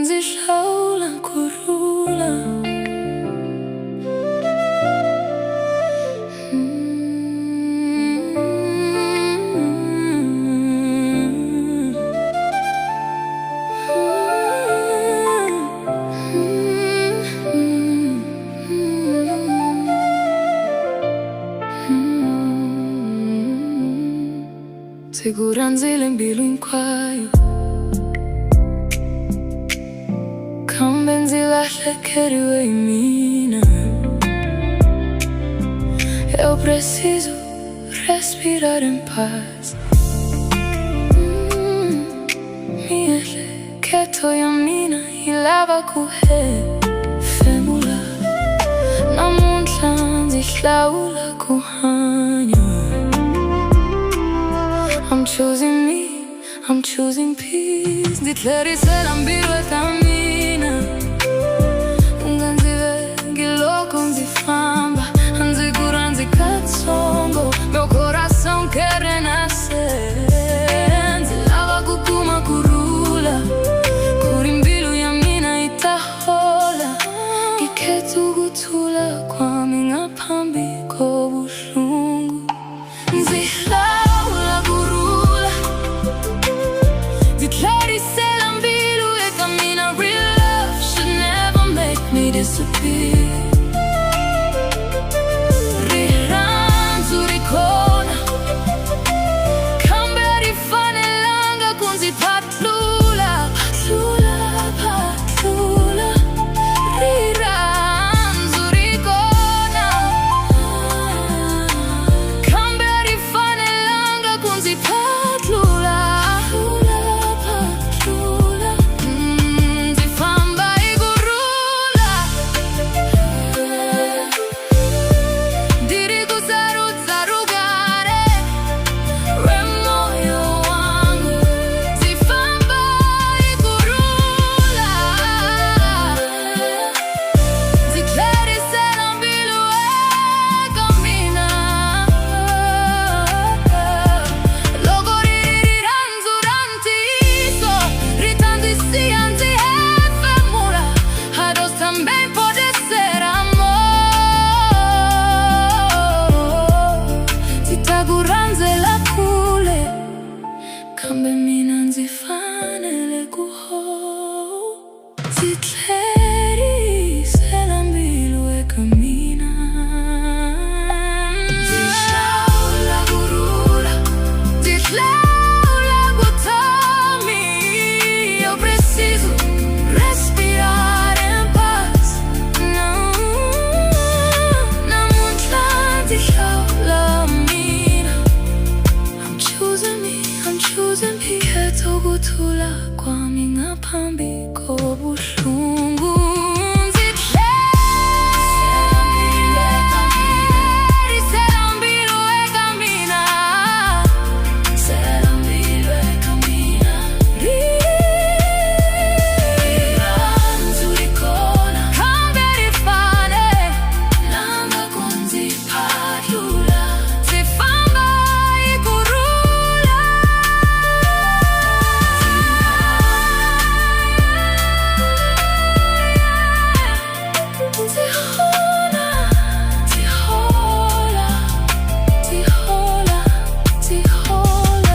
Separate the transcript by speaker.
Speaker 1: Zishaula kurula Seguranzile mbili nkwayo Kambenzi lahlekeriwe imina. Eu preciso respirar em paz. Mieleketo ya mina ilava kuhefemula namuntlha nzihlawula kuhanya. I'm choosing me, I'm choosing peace. Nditlerisela mbilu eka mina. Unganzivegi loko nzifamba. Nzigura nzikatsongo. Meu coração quer renascer. Nzilava kukuma kurula. Kurimbilu ya mina itahola. Iketu gutula kwami ngaphambi kobuhlungu. Nzihlawula kurula. Nditlerisela mbilu eka mina. Real love should never make me disappear. Kambe mina nzifanele kuho. Nditlerisela mbilu eka mina. Nzishaula kurula. Nditleula kutami. Eu preciso respirar em paz. Namuntlha nzishaula mina. I'm choosing me, I'm choosing me. Iketo gutula kwami ngaphambi kobuhlungu. Nditlerisela mbilu eka mina. Sela mbilu eka mina. Nzurikona kambe rifane nanga kunziphathula. Zifamba ikurula. Tihola.